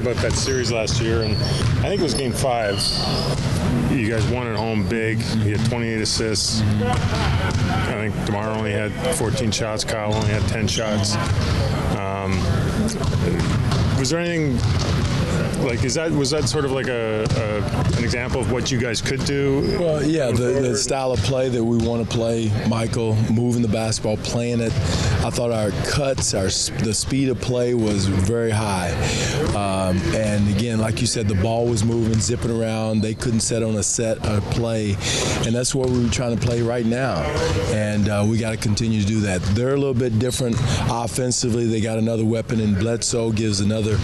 about that series last year, and I think it was Game 5. You guys won at home big. You had 28 assists. I think DeMar only had 14 shots. Kyle only had 10 shots. Was there anything like, was that sort of like an example of what you guys could do? Well, yeah, the style of play that we want to play, Michael, moving the basketball, playing it. I thought our cuts, the speed of play was very high. And again, like you said, the ball was moving, zipping around. They couldn't set on a set or play. And that's what we were trying to play right now. And we got to continue to do that. They're a little bit different offensively. They got another weapon, and Bledsoe gives another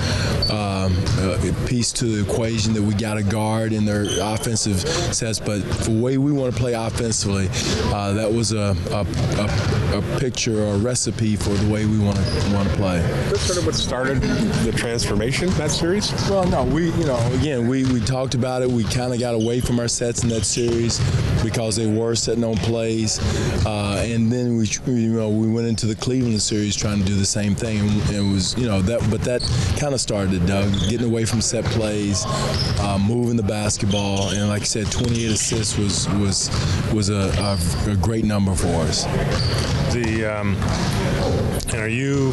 piece to the equation that we got to guard in their offensive sets. But for the way we want to play offensively, that was a picture or a recipe for the way we want to play. That's sort of what started the transformation, that series? Well, no, we talked about it. We kind of got away from our sets in that series because they were setting on plays, and then we went into the Cleveland series trying to do the same thing, and it was but that kind of started, Doug, getting away from set plays, moving the basketball, and like I said, 28 assists was a great number for us. And are you?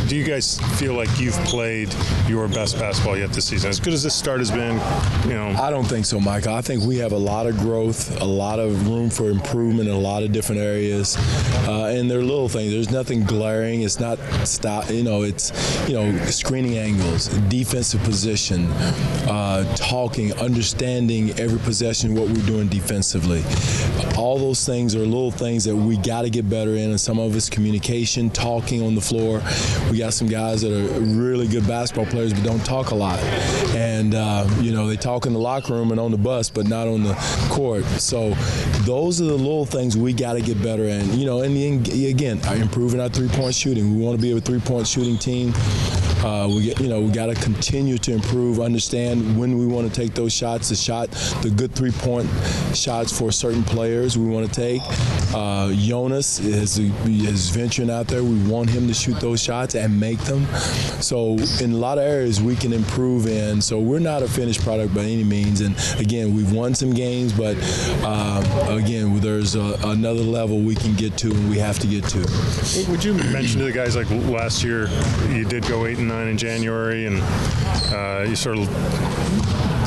Do you guys feel like you've played your best basketball yet this season? As good as this start has been, I don't think so, Michael. I think we have a lot of growth, a lot of room for improvement in a lot of different areas, and they're little things. There's nothing glaring. It's not stop. It's screening angles, defensive position, talking, understanding every possession, what we're doing defensively. All those things are little things that we got to get better in, and some of it's communication, talking on the floor. We got some guys that are really good basketball players but don't talk a lot, and they talk in the locker room and on the bus but not on the court. So those are the little things we got to get better in. And again, improving our three-point shooting. We want to be a three-point shooting team. We got to continue to improve, understand when we want to take those shots, the good three-point shots for certain players we want to take. Jonas is venturing out there. We want him to shoot those shots and make them. So in a lot of areas we can improve in. So we're not a finished product by any means. And again, we've won some games, but again, there's another level we can get to and we have to get to. Would you mention to the guys, like last year, you did go 8-9 in January, and you sort of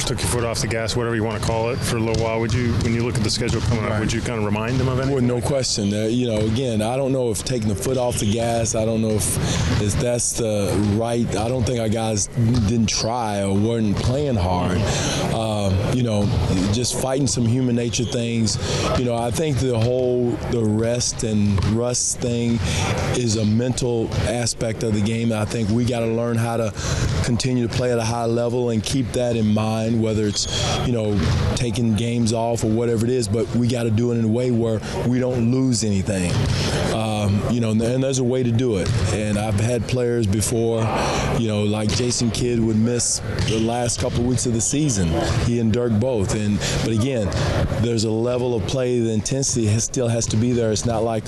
took your foot off the gas, whatever you want to call it, for a little while. Would you, when you look at the schedule coming up, would you kind of remind them of anything? Well, no question. Again, I don't know if taking the foot off the gas, I don't know if that's the right. I don't think our guys didn't try or weren't playing hard. Just fighting some human nature things. I think the rest and rust thing is a mental aspect of the game. I think we got to learn how to continue to play at a high level and keep that in mind, whether it's, taking games off or whatever it is, but we got to do it in a way where we don't lose anything. And there's a way to do it. And I've had players before, like Jason Kidd would miss the last couple of weeks of the season. He and Dirk both. But again, there's a level of play, the intensity still has to be there. It's not like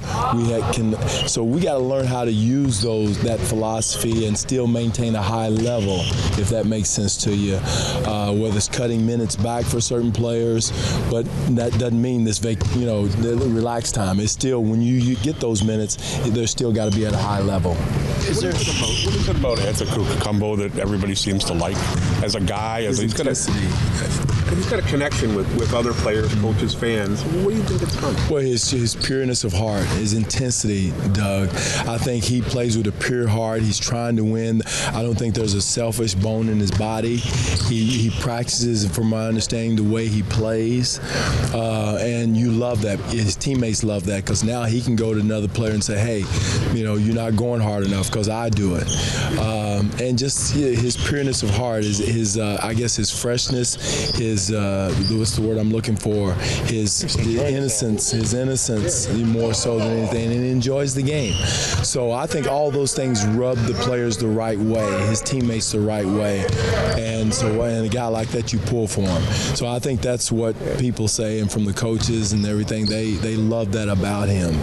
so we got to learn how to use that philosophy and still maintain a high level, if that makes sense to you. Whether it's cutting minutes back for certain players, but that doesn't mean this the relaxed time. It's still, when you get those minutes, they're still got to be at a high level. What is it about Antetokounmpo that everybody seems to like as a guy? He's got a connection with other players, coaches, fans. What do you think it's from? Well, his pureness of heart, his intensity, Doug. I think he plays with a pure heart. He's trying to win. I don't think there's a selfish bone in his body. He practices, from my understanding, the way he plays. And you love that. His teammates love that, because now he can go to another player and say, hey, you're not going hard enough because I do it. And just his pureness of heart, his freshness, his what's the word I'm looking for? His innocence more so than anything, and he enjoys the game. So I think all those things rub the players the right way, his teammates the right way, and a guy like that, you pull for him. So I think that's what people say, and from the coaches and everything, they love that about him.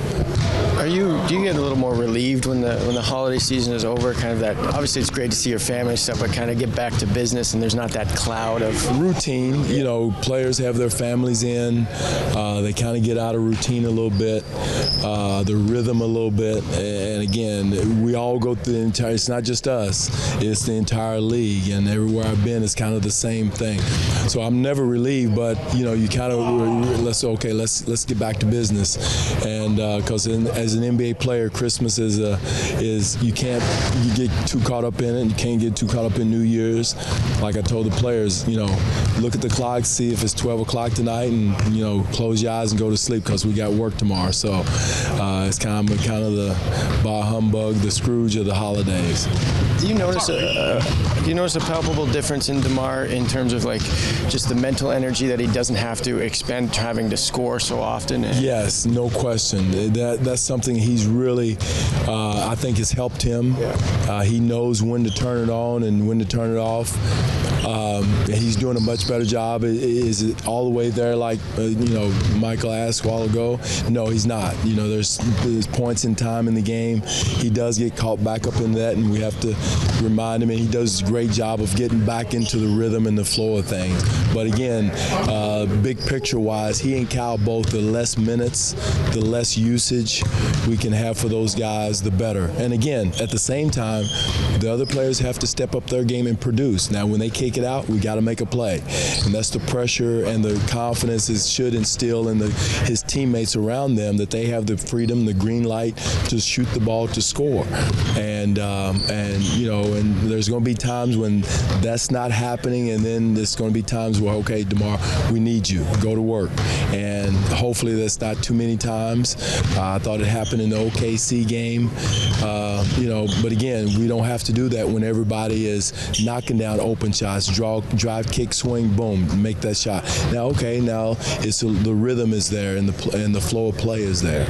Do you get a little more relieved when the holiday season is over? Kind of that. Obviously, it's great to see your family stuff, but kind of get back to business, and there's not that cloud of routine. You know, players have their families in. They kind of get out of routine a little bit, the rhythm a little bit. And again, we all go through the entire. It's not just us. It's the entire league, and everywhere I've been, it's kind of the same thing. So I'm never relieved, but you know, you kind of let's get back to business, and because as an NBA player, Christmas is you get too caught up in it. You can't get too caught up in New Year's. Like I told the players, you know, look at the clock, see if it's 12 o'clock tonight, and you know, close your eyes and go to sleep because we got work tomorrow. So it's kind of the bah humbug, the Scrooge of the holidays. Do you notice a palpable difference in DeMar in terms of like just the mental energy that he doesn't have to expend having to score so often? Yes, no question. That's something he's really, I think, has helped him. Yeah. He knows when to turn it on and when to turn it off. He's doing a much better job. Is it all the way there like, you know, Michael asked a while ago? No, he's not. You know, there's points in time in the game. He does get caught back up in that, and we have to remind him, and he does a great job of getting back into the rhythm and the flow of things. But again, big picture-wise, he and Kyle both, the less minutes, the less usage we can have for those guys, the better. And again, at the same time, the other players have to step up their game and produce. Now, when they kick it out, we got to make a play. And that's the pressure and the confidence it should instill in his teammates around them, that they have the freedom, the green light to shoot the ball to score. And you know, and there's going to be times when that's not happening, and then there's going to be times where, okay, DeMar, we need you. Go to work. And hopefully that's not too many times. I thought it happened in the OKC game. You know, but again, we don't have to do that when everybody is knocking down open shots, drive, kick, swing, boom, make that shot. Now, okay, now it's the rhythm is there and the flow of play is there.